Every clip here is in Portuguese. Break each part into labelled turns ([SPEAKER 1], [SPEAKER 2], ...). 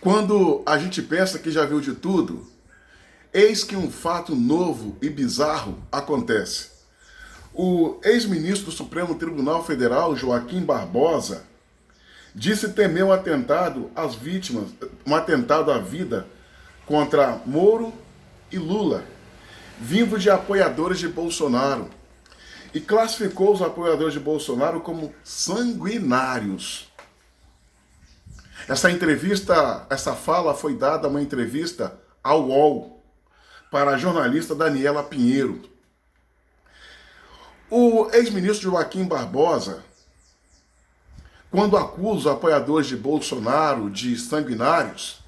[SPEAKER 1] Quando a gente pensa que já viu de tudo, eis que um fato novo e bizarro acontece. O ex-ministro do Supremo Tribunal Federal, Joaquim Barbosa, disse temer um atentado às vítimas, um atentado à vida contra Moro e Lula, vindo de apoiadores de Bolsonaro, e classificou os apoiadores de Bolsonaro como sanguinários. Essa fala foi dada uma entrevista ao UOL para a jornalista Daniela Pinheiro. O ex-ministro Joaquim Barbosa, quando acusa os apoiadores de Bolsonaro de sanguinários,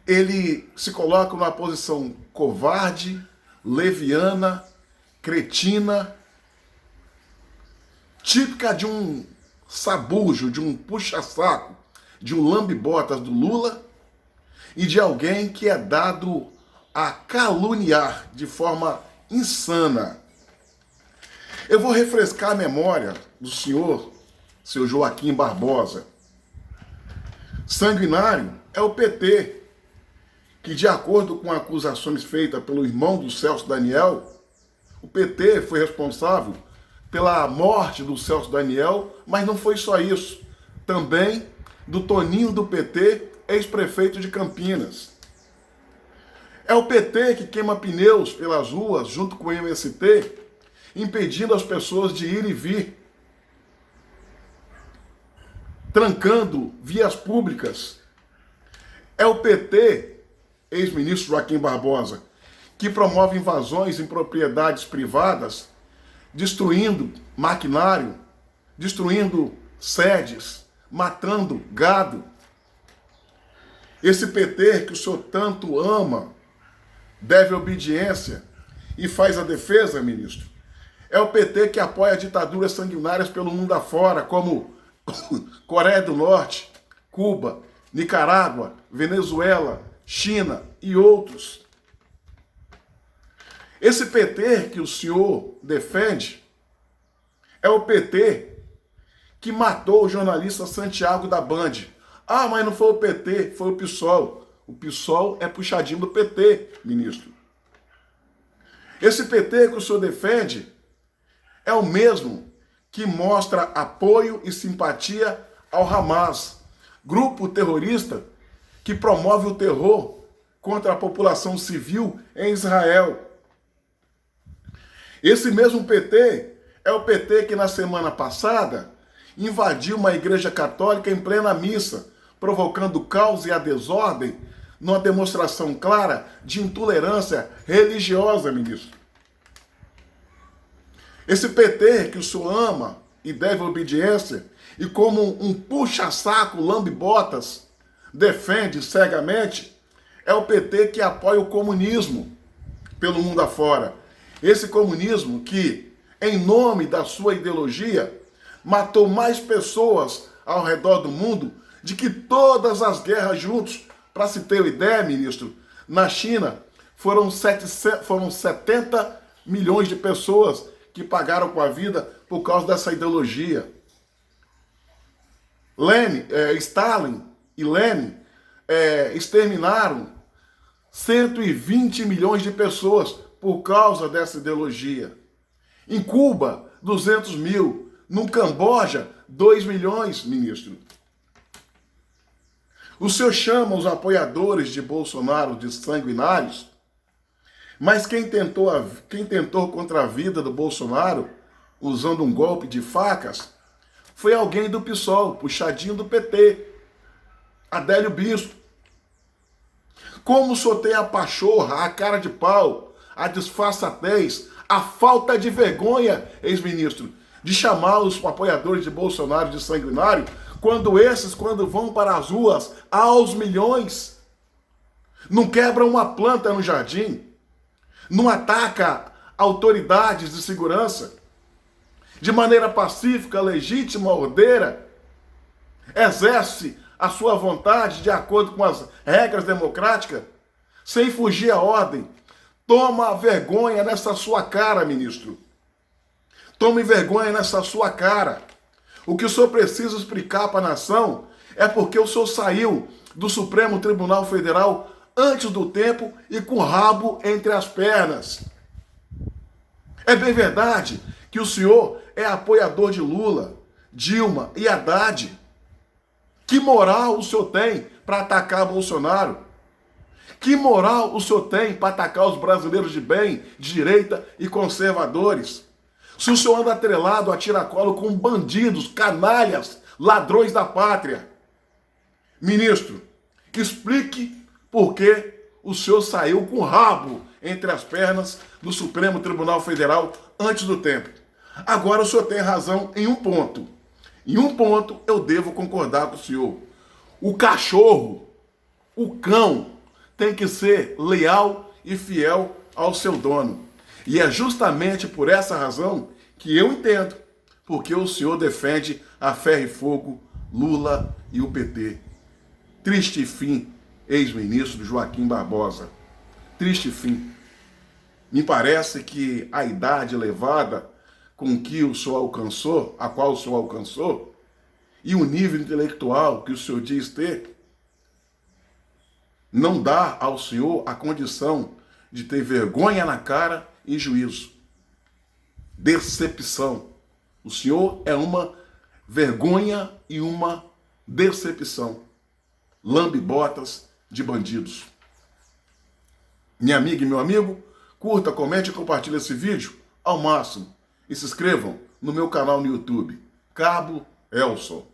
[SPEAKER 1] ele se coloca numa posição covarde, leviana, cretina, típica de um sabujo, de um puxa-saco, de um lambe-botas do Lula e de alguém que é dado a caluniar de forma insana. Eu vou refrescar a memória do seu Joaquim Barbosa. Sanguinário é o PT, que de acordo com acusações feitas pelo irmão do Celso Daniel, o PT foi responsável pela morte do Celso Daniel, mas não foi só isso. Também do Toninho do PT, ex-prefeito de Campinas. É o PT que queima pneus pelas ruas, junto com o MST, impedindo as pessoas de ir e vir, trancando vias públicas. É o PT, ex-ministro Joaquim Barbosa, que promove invasões em propriedades privadas, destruindo maquinário, destruindo sedes, matando gado. Esse PT que o senhor tanto ama, deve obediência e faz a defesa, ministro, é o PT que apoia ditaduras sanguinárias pelo mundo afora, como Coreia do Norte, Cuba, Nicarágua, Venezuela, China e outros. Esse PT que o senhor defende é o PT que matou o jornalista Santiago da Band. Ah, mas não foi o PT, foi o PSOL. O PSOL é puxadinho do PT, ministro. Esse PT que o senhor defende é o mesmo que mostra apoio e simpatia ao Hamas, grupo terrorista que promove o terror contra a população civil em Israel. Esse mesmo PT é o PT que na semana passada invadiu uma igreja católica em plena missa, provocando caos e a desordem numa demonstração clara de intolerância religiosa, ministro. Esse PT que o senhor ama e deve obediência, e como um puxa-saco lambe-botas defende cegamente, é o PT que apoia o comunismo pelo mundo afora. Esse comunismo que, em nome da sua ideologia, matou mais pessoas ao redor do mundo de que todas as guerras juntos. Para se ter uma ideia, ministro, na China foram 70 milhões de pessoas que pagaram com a vida por causa dessa ideologia. Stalin e Lenin exterminaram 120 milhões de pessoas por causa dessa ideologia. Em Cuba, 200 mil. No Camboja, 2 milhões, ministro. O senhor chama os apoiadores de Bolsonaro de sanguinários, mas quem tentou contra a vida do Bolsonaro, usando um golpe de facas, foi alguém do PSOL, puxadinho do PT, Adélio Bispo. Como o senhor tem a pachorra, a cara de pau, a disfarçatez, a falta de vergonha, ex-ministro, de chamar os apoiadores de Bolsonaro de sanguinário, quando vão para as ruas aos milhões, não quebram uma planta no jardim, não ataca autoridades de segurança, de maneira pacífica, legítima, ordeira, exerce a sua vontade de acordo com as regras democráticas, sem fugir à ordem. Toma vergonha nessa sua cara, ministro. Tome vergonha nessa sua cara. O que o senhor precisa explicar para a nação é porque o senhor saiu do Supremo Tribunal Federal antes do tempo e com o rabo entre as pernas. É bem verdade que o senhor é apoiador de Lula, Dilma e Haddad. Que moral o senhor tem para atacar Bolsonaro? Que moral o senhor tem para atacar os brasileiros de bem, de direita e conservadores? Se o senhor anda atrelado a tiracolo com bandidos, canalhas, ladrões da pátria. Ministro, explique por que o senhor saiu com o rabo entre as pernas do Supremo Tribunal Federal antes do tempo. Agora o senhor tem razão em um ponto. Em um ponto eu devo concordar com o senhor. O cachorro, o cão, tem que ser leal e fiel ao seu dono. E é justamente por essa razão que eu entendo porque o senhor defende a ferro e fogo Lula e o PT. Triste fim, ex-ministro Joaquim Barbosa. Triste fim. Me parece que a idade elevada com que o senhor alcançou, a qual o senhor alcançou, e o nível intelectual que o senhor diz ter, não dá ao senhor a condição de ter vergonha na cara e juízo. Decepção. O senhor é uma vergonha e uma decepção. Lambe-botas de bandidos. Minha amiga e meu amigo, curta, comente e compartilhe esse vídeo ao máximo. E se inscrevam no meu canal no YouTube, Cabo Elson.